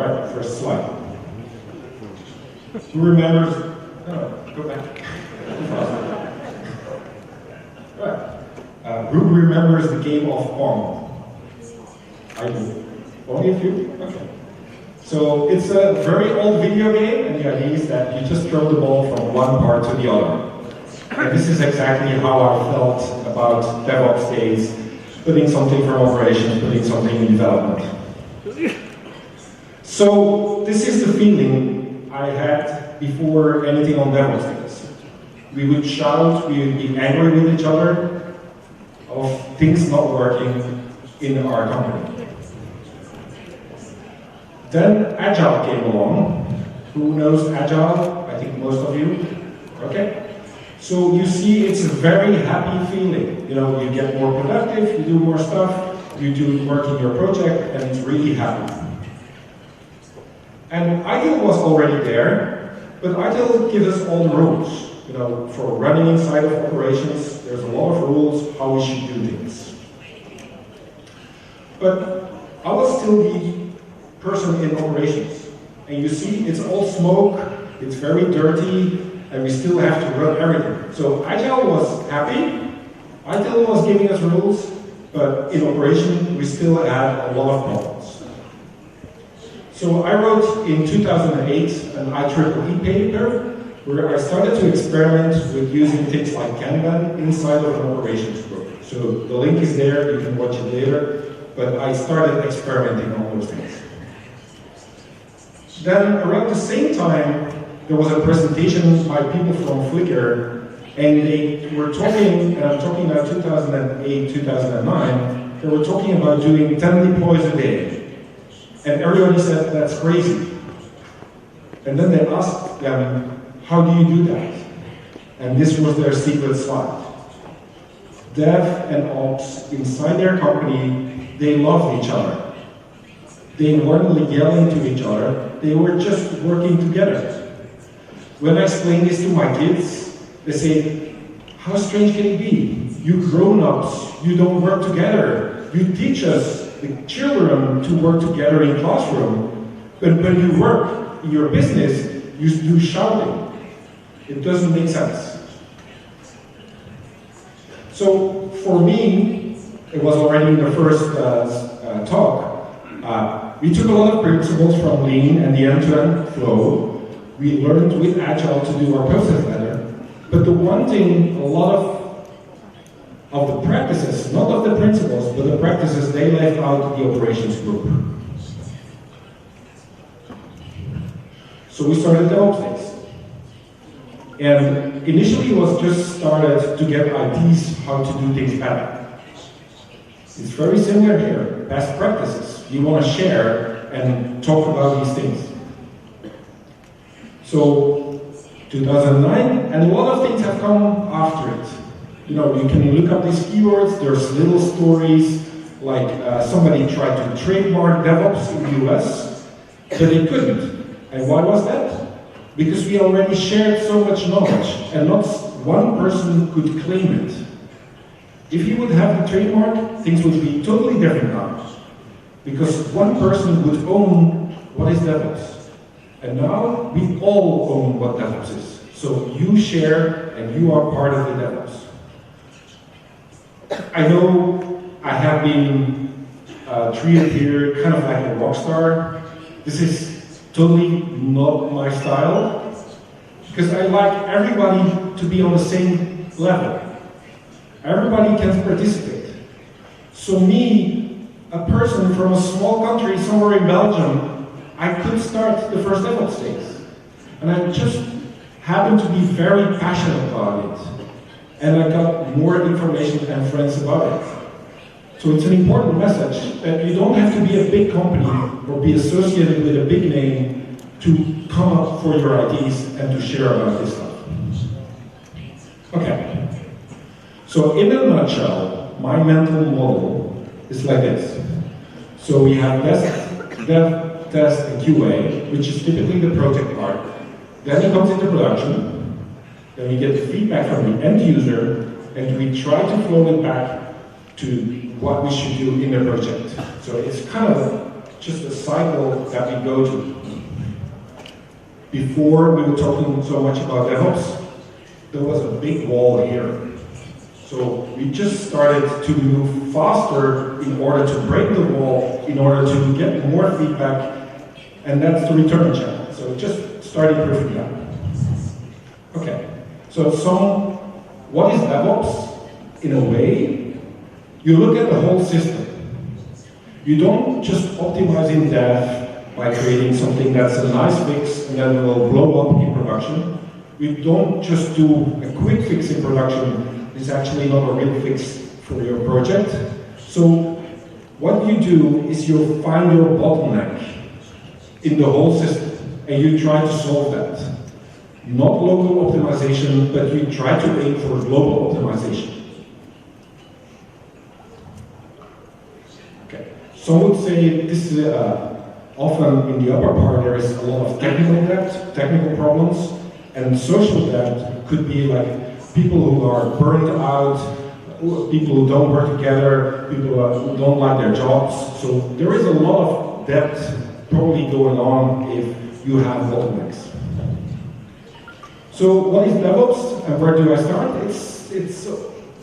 right, first slide. Who remembers? No, go back. Right. Who remembers the game of Pong? I do. Only a few? Okay. So it's a very old video game, and the idea is that you just throw the ball from one part to the other. And this is exactly how I felt about Devopsdays, putting something from operations, putting something in development. So this is the feeling I had before anything on Devopsdays. We would shout, we would be angry with each other of things not working in our company. Then Agile came along. Who knows Agile? I think most of you. Okay. So you see, it's a very happy feeling. You know, you get more productive, you do more stuff, you do work in your project, and it's really happy. And Ideal was already there, but Ideal gives us all the rules. You know, for running inside of operations, there's a lot of rules how we should do things. But I was still the person in operations. And you see, it's all smoke, it's very dirty, and we still have to run everything. So Agile was happy, Agile was giving us rules, but in operation, we still had a lot of problems. So I wrote in 2008 an IEEE paper where I started to experiment with using things like Kanban inside of an operations group. So the link is there, you can watch it later, but I started experimenting on those things. Then around the same time, there was a presentation by people from Flickr, and they were talking, and I'm talking about 2008, 2009, they were talking about doing 10 deploys a day. And everybody said, that's crazy. And then they asked them, how do you do that? And this was their secret slide. Dev and ops inside their company, they loved each other. They weren't yelling to each other, they were just working together. When I explain this to my kids, they say, how strange can it be? You grown-ups, you don't work together. You teach us, the children, to work together in classroom, but when you work in your business, you do shouting. It doesn't make sense. So for me, it was already in the first talk, we took a lot of principles from Lean and the end-to-end flow. We learned with Agile to do our process better. But the one thing, a lot of the practices, not of the principles, but the practices, they left out the operations group. So we started Devopsdays. And initially it was just started to get ideas how to do things better. It's very similar here, best practices. You want to share and talk about these things. So 2009, and a lot of things have come after it. You know, you can look up these keywords, there's little stories, like somebody tried to trademark Devops in the US, but they couldn't. And why was that? Because we already shared so much knowledge, and not one person could claim it. If you would have the trademark, things would be totally different now. Because one person would own what is Devops. And now we all own what Devops is. So you share and you are part of the Devops. I know I have been treated here kind of like a rock star. This is totally not my style, because I like everybody to be on the same level. Everybody can participate. So me, a person from a small country somewhere in Belgium, I could start the first Devopsdays. And I just happened to be very passionate about it. And I got more information and friends about it. So it's an important message that you don't have to be a big company or be associated with a big name to come up for your ideas and to share about this stuff. Okay. So in a nutshell, my mental model is like this. So we have dev, test, and QA, which is typically the project part. Then it comes into production. Then we get the feedback from the end user, and we try to flow it back to what we should do in the project. So it's kind of just a cycle that we go to. Before we were talking so much about DevOps, there was a big wall here. So we just started to move faster in order to break the wall, in order to get more feedback, and that's the return channel. So just started perfectly out. Okay, so what is DevOps? In a way, you look at the whole system. You don't just optimize in dev by creating something that's a nice fix and then will blow up in production. You don't just do a quick fix in production. It's actually not a real fix for your project. So what you do is you find your bottleneck in the whole system and you try to solve that. Not local optimization, but you try to aim for global optimization. Okay. Some would say this is often in the upper part there is a lot of technical debt, technical problems, and social debt could be like people who are burned out, people who don't work together, people who don't like their jobs. So there is a lot of debt probably going on if you have bottlenecks. So what is DevOps and where do I start? It's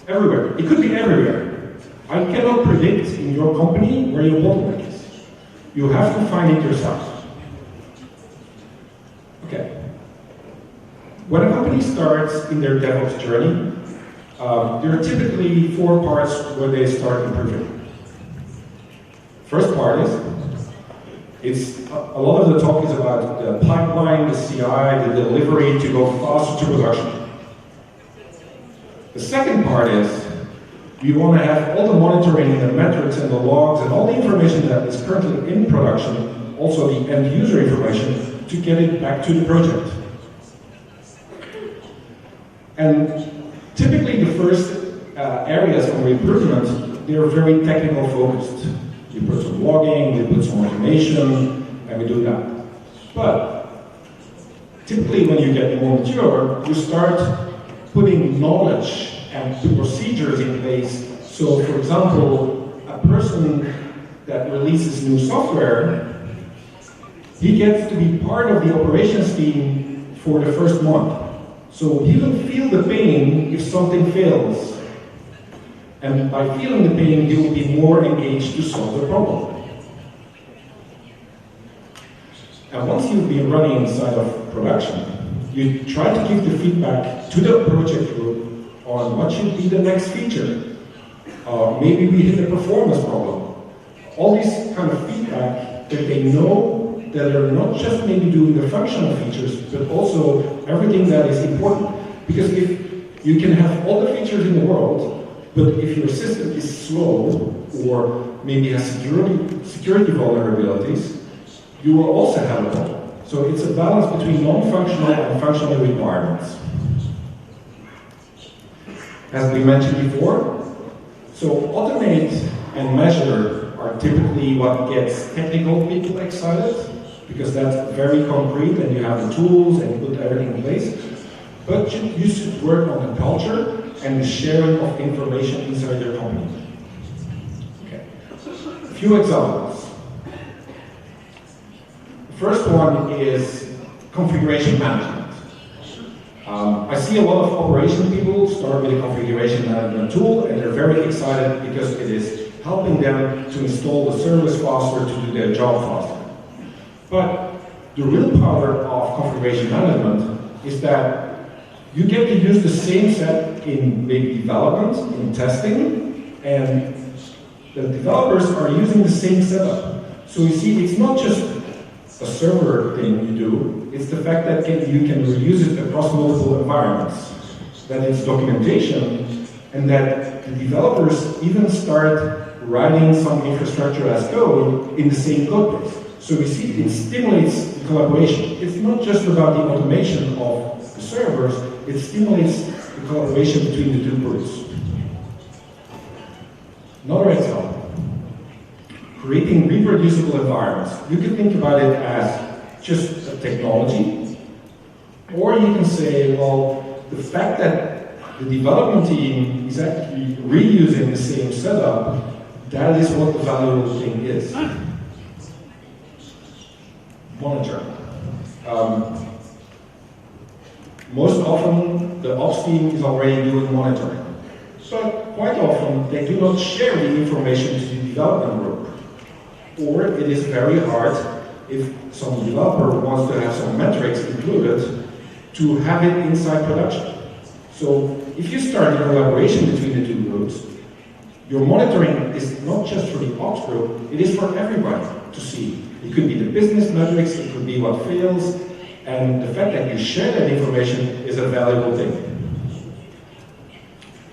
everywhere. It could be everywhere. I cannot predict in your company where your bottleneck is. You have to find it yourself. Okay. When a company starts in their DevOps journey, there are typically 4 parts where they start improving. First part is, a lot of the talk is about the pipeline, the CI, the delivery to go faster to production. The second part is, you want to have all the monitoring and the metrics and the logs and all the information that is currently in production, also the end user information, to get it back to the project. And typically the first areas of improvement, they're very technical focused. You put some logging, you put some automation, and we do that. But typically when you get more mature, you start putting knowledge and procedures in place. So for example, a person that releases new software, he gets to be part of the operations team for the first month. So he will feel the pain if something fails. And by feeling the pain, he will be more engaged to solve the problem. And once you've been running inside of production, you try to give the feedback to the project group on what should be the next feature. Maybe we hit a performance problem. All these kind of feedback that they know that they're not just maybe doing the functional features, but also everything that is important. Because if you can have all the features in the world, but if your system is slow or maybe has security vulnerabilities, you will also have a problem. So it's a balance between non-functional and functional requirements. As we mentioned before, so automate and measure are typically what gets technical people excited, because that's very concrete and you have the tools and you put everything in place. But you should work on the culture and the sharing of information inside your company. Okay. A few examples. The first one is configuration management. I see a lot of operation people start with a configuration management tool and they're very excited because it is helping them to install the service faster, to do their job faster. But the real power of configuration management is that you get to use the same set in maybe development, in testing, and the developers are using the same setup. So you see, it's not just a server thing you do, it's the fact that you can reuse it across multiple environments, that it's documentation, and that the developers even start writing some infrastructure as code in the same code base. So we see it stimulates the collaboration. It's not just about the automation of the servers, it stimulates the collaboration between the two groups. Another example. Creating reproducible environments. You can think about it as just a technology, or you can say, well, the fact that the development team is actually reusing the same setup, that is what the valuable thing is. monitor. Most often, the ops team is already doing monitoring. But quite often, they do not share the information to the development group. Or it is very hard, if some developer wants to have some metrics included, to have it inside production. So if you start a collaboration between the two groups, your monitoring is not just for the ops group, it is for everybody to see. It could be the business metrics, it could be what fails, and the fact that you share that information is a valuable thing.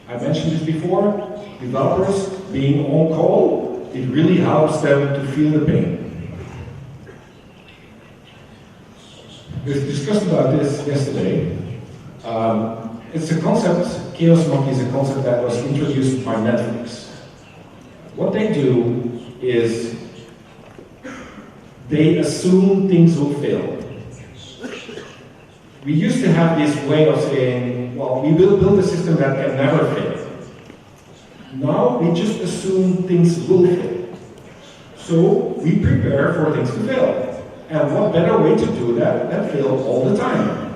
I mentioned this before, developers being on call, it really helps them to feel the pain. We discussed about this yesterday. It's a concept, Chaos Monkey is a concept that was introduced by Netflix. What they do is they assume things will fail. We used to have this way of saying, well, we will build a system that can never fail. Now we just assume things will fail. So we prepare for things to fail. And what better way to do that than fail all the time?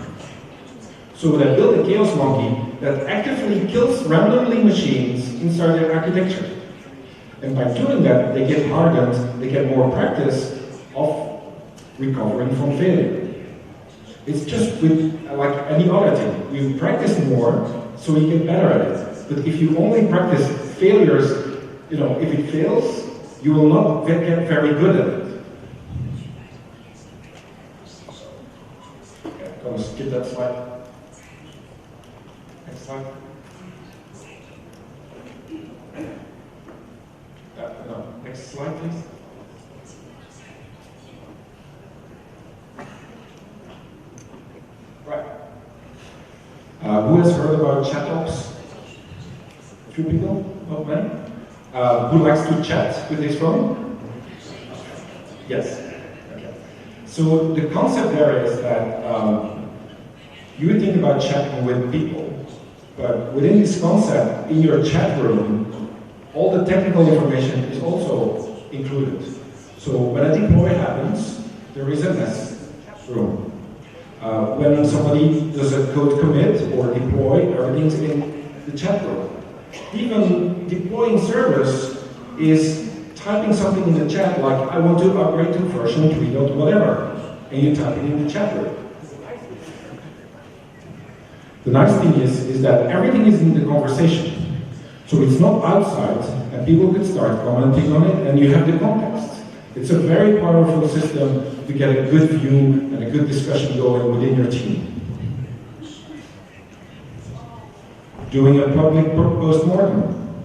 So they build a Chaos Monkey that actively kills randomly machines inside their architecture. And by doing that, they get hardened, they get more practice of recovering from failure. It's just with, like any other thing. You practice more, so you get better at it. But if you only practice failures, if it fails, you will not get very good at it. Okay, I'm going to skip that slide. Next slide. No, next slide, please. Right. Who has heard about Devops? A few people? Not many? Who likes to chat with his phone? Yes. Okay. So the concept there is that you would think about chatting with people, but within this concept, in your chat room, all the technical information is also included. So when a deploy happens, there is a test room. When somebody does a code commit or deploy, everything's in the chat room. Even deploying servers is typing something in the chat like, I want to upgrade to version 3 or whatever, and you type it in the chat room. The nice thing is that everything is in the conversation. So it's not outside, and people could start commenting on it, and you have the context. It's a very powerful system to get a good view and a good discussion going within your team. Doing a public post-mortem.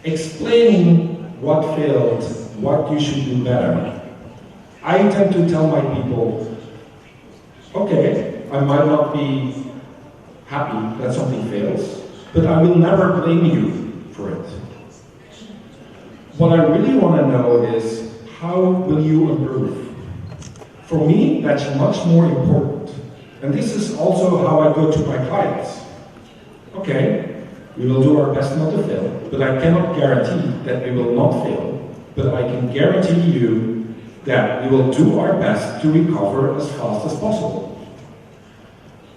Explaining what failed, what you should do better. I tend to tell my people, okay, I might not be happy that something fails, but I will never blame you for it. What I really want to know is, how will you improve? For me, that's much more important. And this is also how I go to my clients. Okay, we will do our best not to fail, but I cannot guarantee that we will not fail. But I can guarantee you that we will do our best to recover as fast as possible.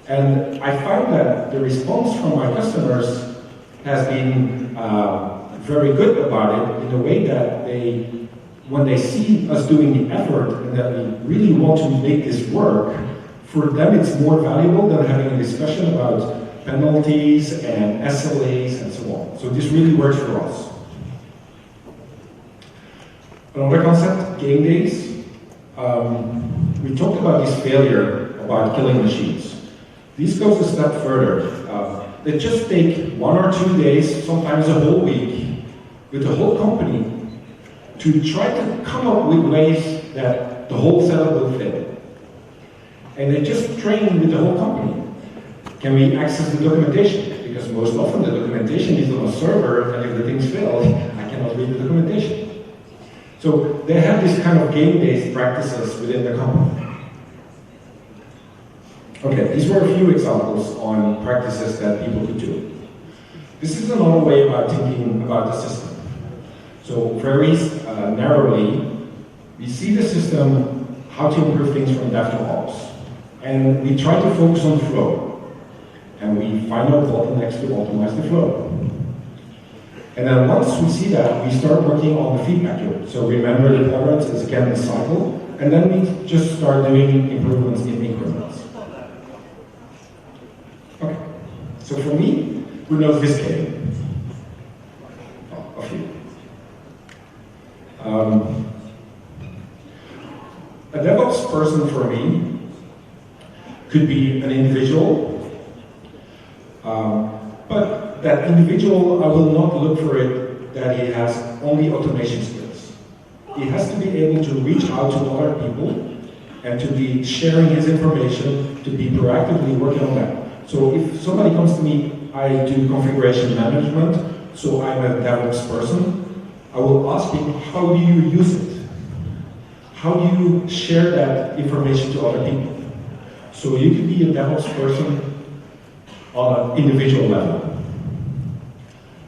And I found that the response from my customers has been very good about it in a way that when they see us doing the effort and that we really want to make this work, for them it's more valuable than having a discussion about penalties and SLAs and so on. So this really works for us. Another concept, game days. We talked about this failure about killing machines. This goes a step further. They just take 1 or 2 days, sometimes a whole week, with the whole company to try to come up with ways that the whole setup will fail. And they just train with the whole company. Can we access the documentation? Because most often the documentation is on a server, and if the things fail, I cannot read the documentation. So they have this kind of game-based practices within the company. Okay, these were a few examples on practices that people could do. This is another way about thinking about the system. So very narrowly, we see the system, how to improve things from dev to ops. And we try to focus on the flow. And we find out bottlenecks to optimize the flow. And then once we see that, we start working on the feedback loop. So remember the tolerance is again the cycle, and then we just start doing improvements in increments. Okay, so for me, who knows this game? Oh, a few. A DevOps person for me could be an individual, but that individual, I will not look for it that he has only automation skills. He has to be able to reach out to other people and to be sharing his information, to be proactively working on that. So if somebody comes to me, I do configuration management, so I'm a DevOps person, I will ask him, how do you use it? How do you share that information to other people? So you can be a DevOps person on an individual level.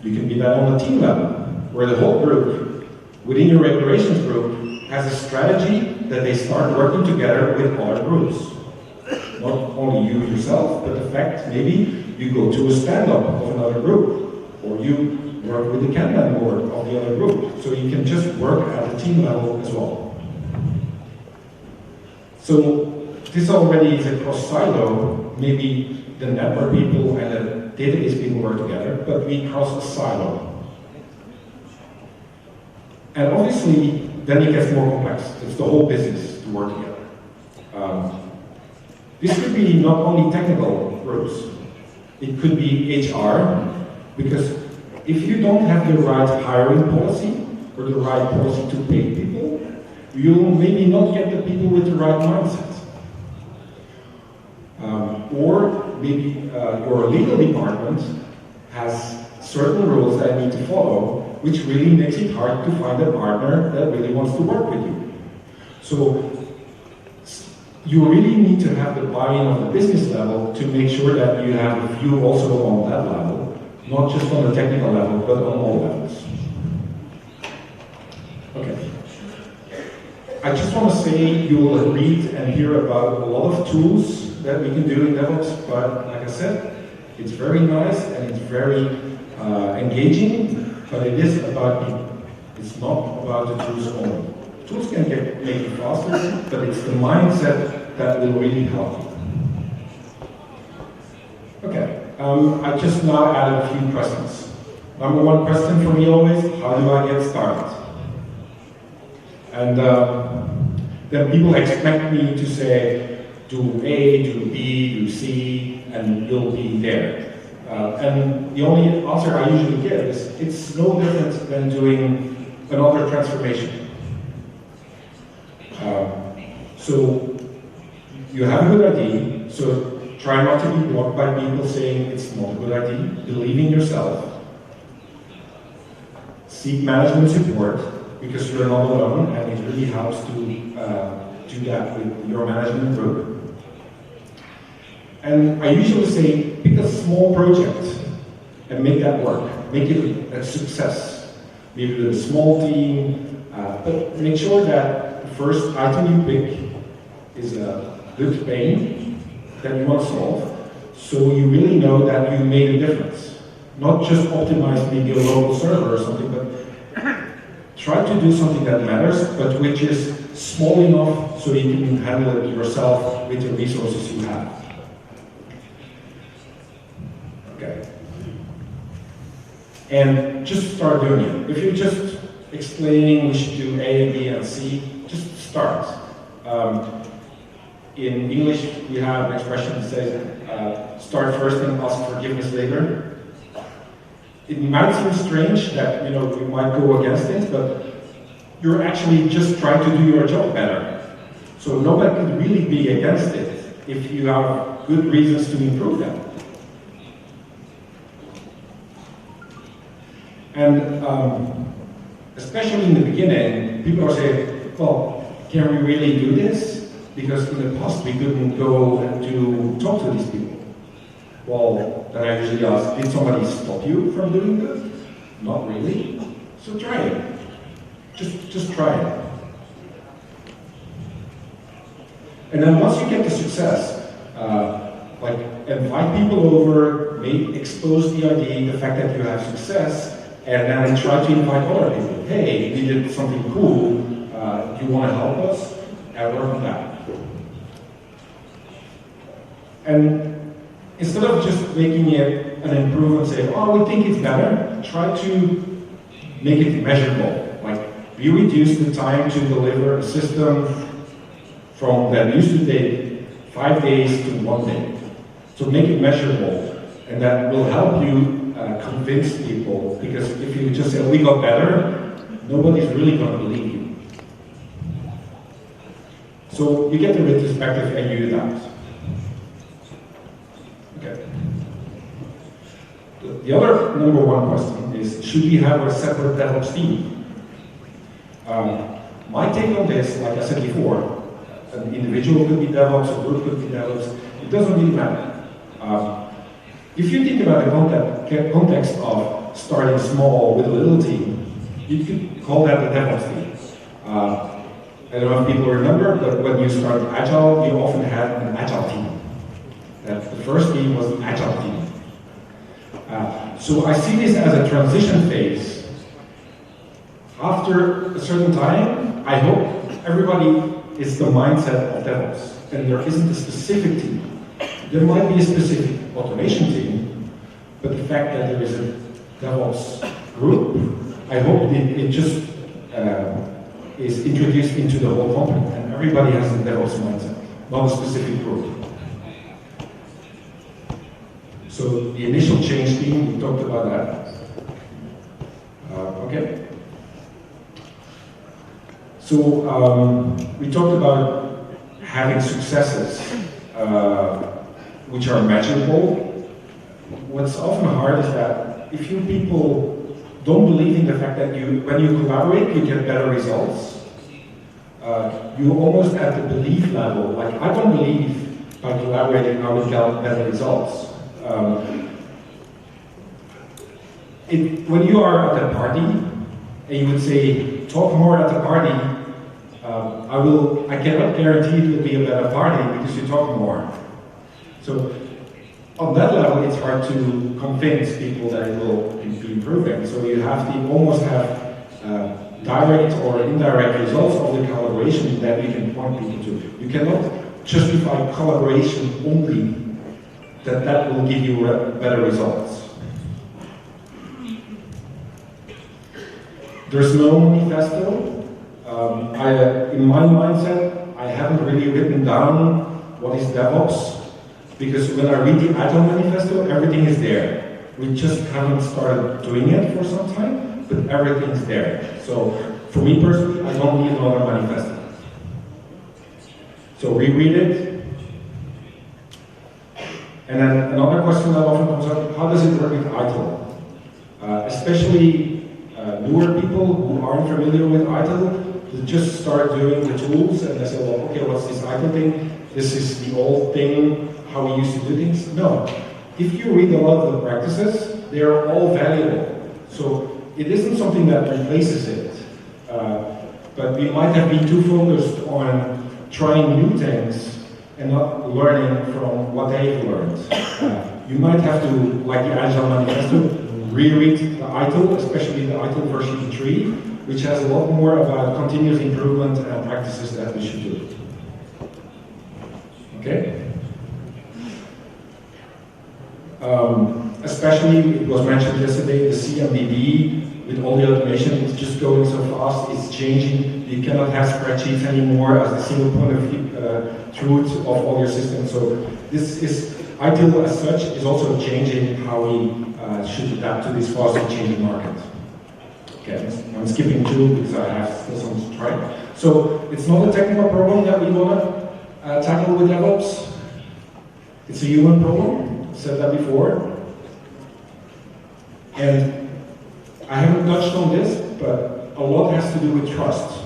You can be that on a team level, where the whole group, within your operations group, has a strategy that they start working together with other groups. Not only you yourself, but the fact maybe you go to a stand-up of another group, or you work with the Kanban board of the other group. So you can just work at the team level as well. So this already is a cross-silo. Maybe the network people and the database people work together, but we cross a silo. And obviously, then it gets more complex. It's the whole business to work together. This could be not only technical groups, it could be HR, because if you don't have the right hiring policy, or the right policy to pay people, you'll maybe not get the people with the right mindset. Or maybe your legal department has certain rules that you need to follow, which really makes it hard to find a partner that really wants to work with you. So you really need to have the buy-in on the business level to make sure that you have a view also on that level, not just on the technical level, but on all levels. Okay. I just want to say you will read and hear about a lot of tools that we can do in DevOps, but like I said, it's very nice and it's very engaging, but it is about people. It's not about the tools only. Tools can make you faster, but it's the mindset that will really help you. Okay, I just now added a few questions. Number one question for me always, how do I get started? And then people expect me to say, do A, do B, do C, and you'll be there. And the only answer I usually give is, it's no different than doing another transformation. So you have a good idea, so try not to be blocked by people saying it's not a good idea. Believe in yourself. Seek management support, because you're not alone, and it really helps to do that with your management group. And I usually say, pick a small project and make that work. Make it a success. Maybe with a small team, but make sure that the first item you pick is a good pain that you want to solve, so you really know that you made a difference. Not just optimize maybe a local server or something, but try to do something that matters, but which is small enough so you can handle it yourself with the resources you have. Okay. And just start doing it. If you're just explaining we should do A and B and C, just start. In English, we have an expression that says, start first and ask forgiveness later. It might seem strange that you might go against it, but you're actually just trying to do your job better. So nobody could really be against it if you have good reasons to improve that. And especially in the beginning, people are saying, well, can we really do this? Because in the past we couldn't go to talk to these people. Well, then I usually ask, did somebody stop you from doing this? Not really. So try it. Just try it. And then once you get the success, like invite people over, expose the idea, the fact that you have success, and then try to invite other people. Hey, we did something cool, do you want to help us? And work on that. And instead of just making it an improvement, say, oh, we think it's better, try to make it measurable. Like, we reduce the time to deliver a system from that used to take 5 days to 1 day. So make it measurable, and that will help you convince people, because if you just say, we got better, nobody's really going to believe you. So you get the retrospective and you do that. Okay. The other number one question is, should we have a separate Devops team? My take on this, like I said before, an individual could be Devops, a group could be Devops, it doesn't really matter. If you think about the context of starting small with a little team, you could call that the Devops team. I don't know if people remember, but when you started Agile, you often had an Agile team. The first team was an Agile team. So I see this as a transition phase. After a certain time, I hope everybody is the mindset of DevOps, and there isn't a specific team. There might be a specific automation team, but the fact that there is a DevOps group, I hope it just is introduced into the whole company, and everybody has a DevOps mindset, not a specific group. So the initial change team, we talked about that. Okay. So we talked about having successes which are measurable. What's often hard is that if you people don't believe in the fact that when you collaborate, you get better results, you almost at the belief level, like I don't believe by collaborating I will get better results. When you are at a party and you would say, talk more at the party, I cannot guarantee it will be a better party because you talk more. So on that level, it's hard to convince people that it will be improving. So you have to almost have direct or indirect results of the collaboration that you can point people to. You cannot justify collaboration only that will give you better results. There's no manifesto. In my mindset, I haven't really written down what is DevOps, because when I read the Agile manifesto, everything is there. We just haven't started doing it for some time, but everything's there. So for me personally, I don't need another manifesto. So reread it. And then another question that often comes up, how does it work with ITIL? Especially newer people who aren't familiar with ITIL, they just start doing the tools and they say, well, okay, what's this ITIL thing? This is the old thing, how we used to do things. No. If you read a lot of the practices, they are all valuable. So it isn't something that replaces it. But we might have been too focused on trying new things and not learning from what they've learned. You might have to, like the Agile Manifesto, reread the ITIL, especially the ITIL version 3, which has a lot more about continuous improvement and practices that we should do. Okay? Especially, it was mentioned yesterday, the CMDB, with all the automation, it's just going so fast, it's changing. You cannot have spreadsheets anymore as the single point of truth of all your systems. So this is, ITIL as such, is also changing how we should adapt to this fast changing market. Okay, I'm skipping 2 because I have still some to try. So it's not a technical problem that we want to tackle with DevOps. It's a human problem, I said that before. And I haven't touched on this, but a lot has to do with trust.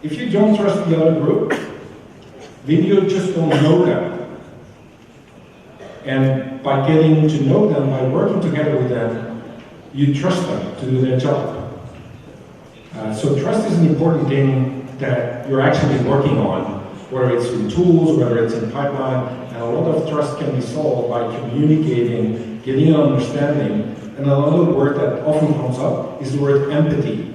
If you don't trust the other group, then you just don't know them. And by getting to know them, by working together with them, you trust them to do their job. So trust is an important thing that you're actually working on, whether it's in tools, whether it's in pipeline, and a lot of trust can be solved by communicating, getting an understanding. And another word that often comes up is the word empathy.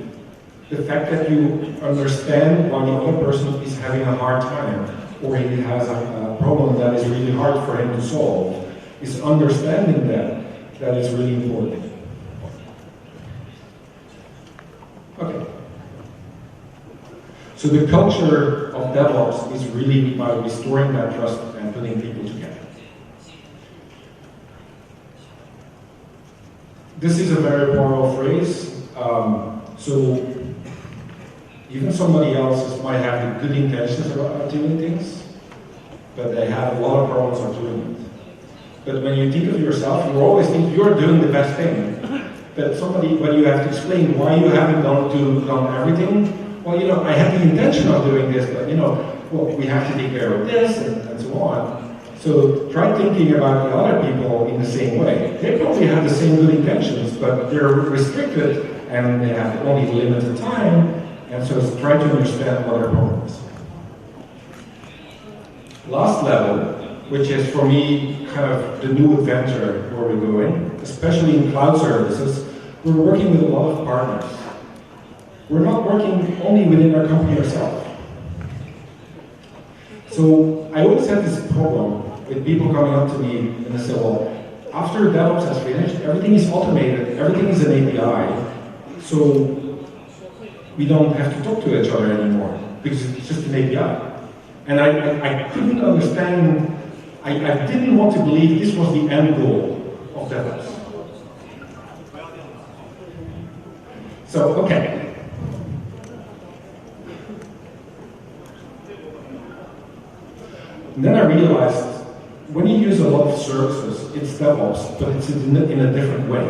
The fact that you understand why the other person is having a hard time, or he has a problem that is really hard for him to solve, is understanding that is really important. Okay. So the culture of DevOps is really about restoring that trust and putting people together. This is a very powerful phrase. So even somebody else might have good intentions about doing things, but they have a lot of problems of doing it. But when you think of yourself, you always think you're doing the best thing. But when you have to explain why you haven't done everything, well, I had the intention of doing this, but well, we have to take care of this and so on. So try thinking about the other people in the same way. They probably have the same good intentions, but they're restricted and they have only limited time, and so try to understand what their problem is. Last level, which is for me kind of the new adventure where we're going, especially in cloud services, we're working with a lot of partners. We're not working only within our company ourselves. So I always had this problem with people coming up to me and they say, well, after Devops has finished, everything is automated, everything is an API, so we don't have to talk to each other anymore, because it's just an API. And I couldn't understand, I didn't want to believe this was the end goal of Devops. So, okay. And then I realized, when you use a lot of services, it's DevOps, but it's in a different way.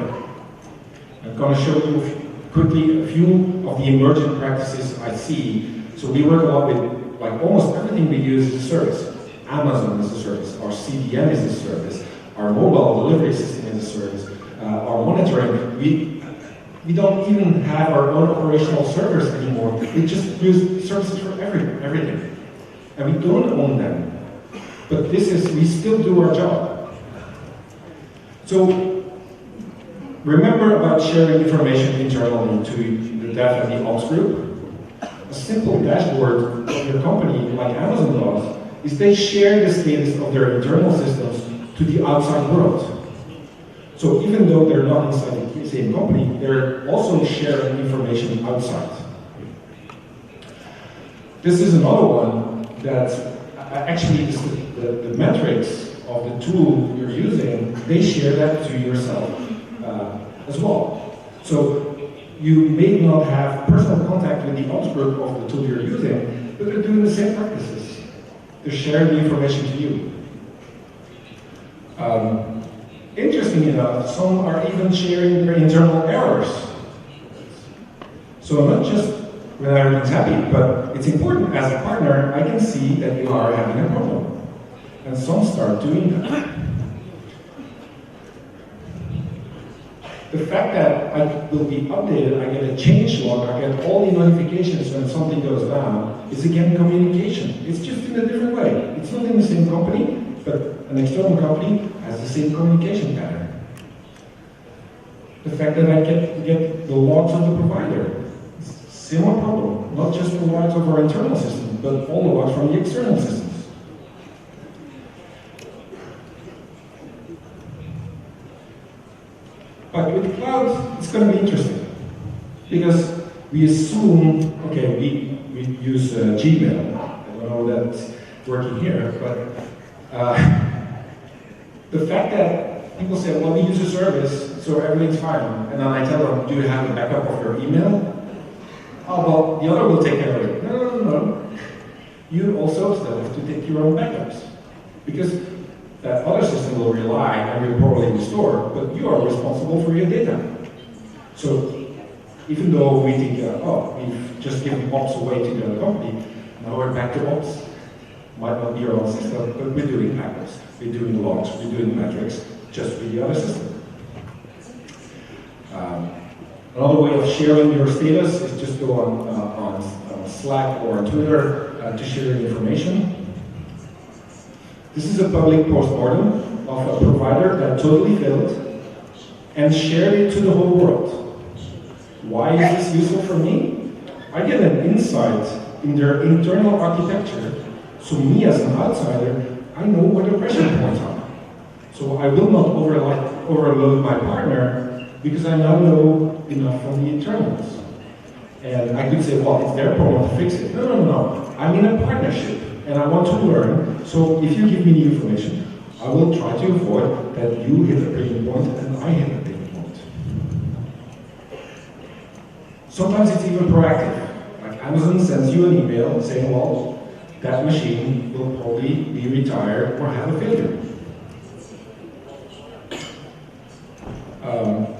I'm going to show you quickly a few of the emerging practices I see. So we work a lot with, like almost everything we use is a service. Amazon is a service, our CDN is a service, our mobile delivery system is a service, our monitoring. We don't even have our own operational servers anymore. We just use services for everything. And we don't own them. But we still do our job. So remember about sharing information internally to the dev and the ops group? A simple dashboard of your company, like Amazon does, is they share the status of their internal systems to the outside world. So even though they're not inside the same company, they're also sharing information outside. This is another one that actually is the metrics of the tool you're using, they share that to yourself as well. So you may not have personal contact with the ops group of the tool you're using, but they're doing the same practices. They're sharing the information to you. Interestingly enough, some are even sharing their internal errors. So not just when everything's happy, but it's important as a partner, I can see that you are having a problem. And some start doing that. The fact that I will be updated, I get a change log, I get all the notifications when something goes down, is again communication. It's just in a different way. It's not in the same company, but an external company has the same communication pattern. The fact that I get the logs of the provider, similar problem. Not just the logs of our internal system, but all the logs from the external systems. But with cloud, it's going to be interesting. Because we assume, okay, we use Gmail. I don't know that's working here, but the fact that people say, well, we use a service, so everything's fine. And then I tell them, do you have a backup of your email? Oh, well, the other will take care of it. No. You also still have to take your own backups. Because that other system will rely and will probably restore, but you are responsible for your data. So even though we think, oh, we've just given ops away to the other company, now we're back to ops. Might not be our own system, but we're doing backups, we're doing logs, we're doing metrics, just with the other system. Another way of sharing your status is just go on on Slack or on Twitter to share information. This is a public postmortem of a provider that totally failed and shared it to the whole world. Why is this useful for me? I get an insight in their internal architecture, so me as an outsider, I know where the pressure points are. So I will not overload my partner because I now know enough from the internals. And I could say, well, it's their problem to fix it. No. I'm in a partnership and I want to learn. So if you give me the information, I will try to avoid that you hit a breaking point and I hit a breaking point. Sometimes it's even proactive. Like Amazon sends you an email saying, well, that machine will probably be retired or have a failure.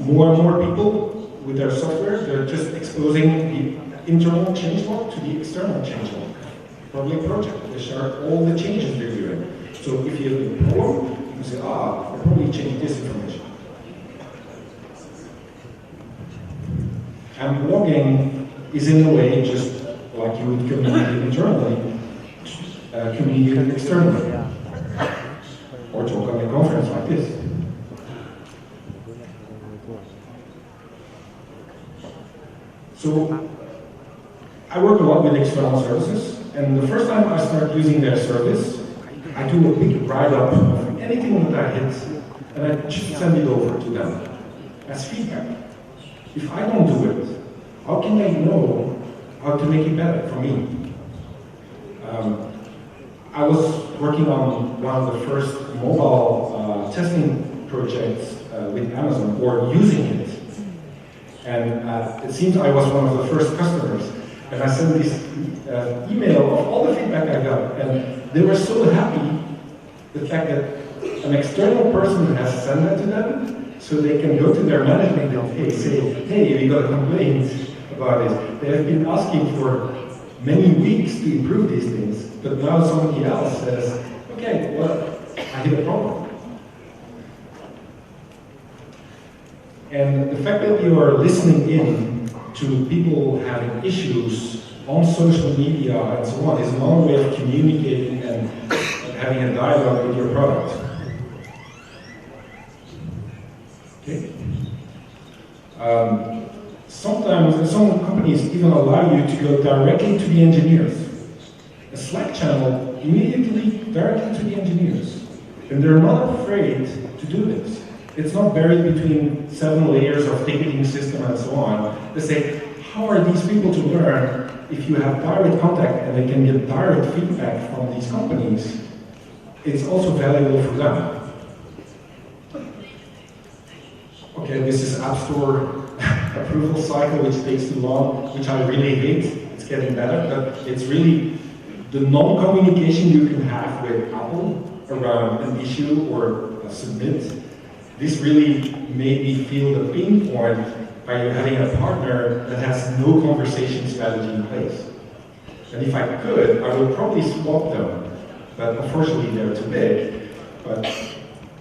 More and more people with their software, they're just exposing the internal changelog to the external changelog. Public project, they share all the changes they're doing. So if you have a problem, you can say, I probably changed this information. And blogging is in a way just like you would communicate internally, communicate externally, or talk on a conference like this. So I work a lot with external services, and the first time I start using their service, I do a big write-up of anything that I hit, and I just send it over to them as feedback. If I don't do it, how can they know how to make it better for me? I was working on one of the first mobile testing projects with Amazon, or using it. And it seems I was one of the first customers. And I sent this email of all the feedback I got. And they were so happy, the fact that an external person has sent that to them, so they can go to their management and say, hey, we got a complaint about it. They have been asking for many weeks to improve these things, but now somebody else says, okay, well, I hit a problem. And the fact that you are listening in to people having issues on social media and so on is one way of communicating and having a dialogue with your product. Okay? Sometimes some companies even allow you to go directly to the engineers. A Slack channel immediately directly to the engineers. And they're not afraid to do this. It's not buried between 7 layers of ticketing system and so on. They say, how are these people to learn if you have direct contact and they can get direct feedback from these companies? It's also valuable for them. Okay, this is App Store approval cycle, which takes too long, which I really hate. It's getting better, but it's really the non-communication you can have with Apple around an issue or a submit. This really made me feel the pain point by having a partner that has no conversation strategy in place. And if I could, I would probably swap them, but unfortunately they're too big. But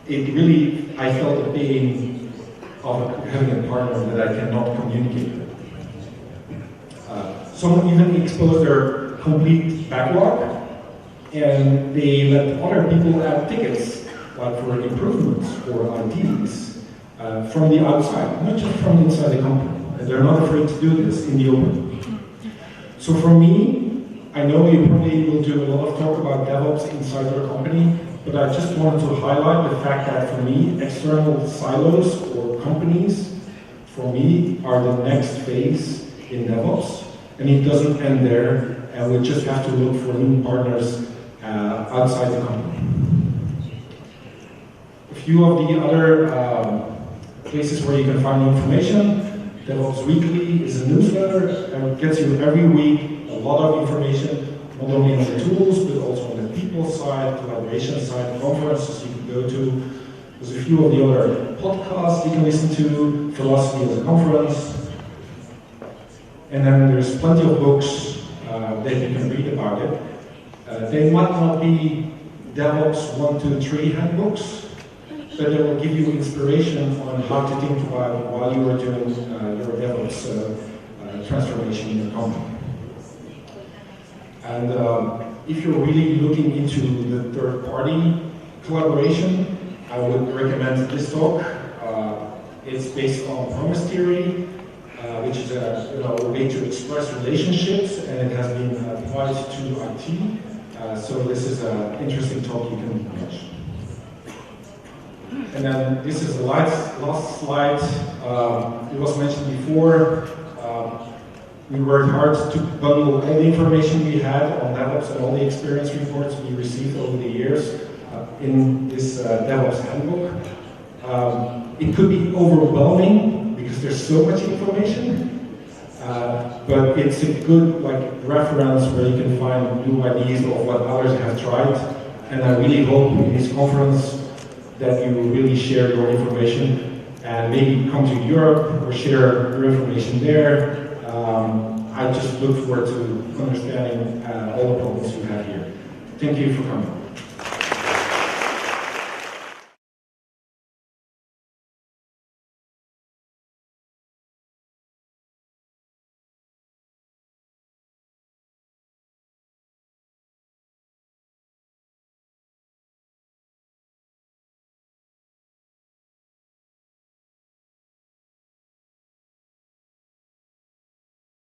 it really, I felt the pain of having a partner that I cannot communicate with. Some even expose their complete backlog, and they let other people add tickets, like for improvements or IDs, from the outside, not just from inside the company. And they're not afraid to do this in the open. So for me, I know you probably will do a lot of talk about DevOps inside your company, but I just wanted to highlight the fact that for me, external silos or companies, for me, are the next phase in DevOps. And it doesn't end there, and we just have to look for new partners outside the company. A few of the other places where you can find information. Devops Weekly is a newsletter and it gets you every week a lot of information, not only on the tools, but also on the people side, collaboration side, conferences you can go to. There's a few of the other podcasts you can listen to, Philosophy as a Conference. And then there's plenty of books that you can read about it. They might not be DevOps 1, 2, 3 handbooks, but they will give you inspiration on how to think about it while you are doing your DevOps transformation in your company. And if you're really looking into the third-party collaboration, I would recommend this talk. It's based on promise theory, which is a way to express relationships, and it has been applied to IT. So this is an interesting talk you can watch. And then this is the last slide. It was mentioned before. We worked hard to bundle all the information we had on Devops and all the experience reports we received over the years in this Devops handbook. It could be overwhelming because there's so much information, but it's a good reference where you can find new ideas of what others have tried. And I really hope in this conference that you will really share your information and maybe come to Europe or share your information there. I just look forward to understanding all the problems you have here. Thank you for coming.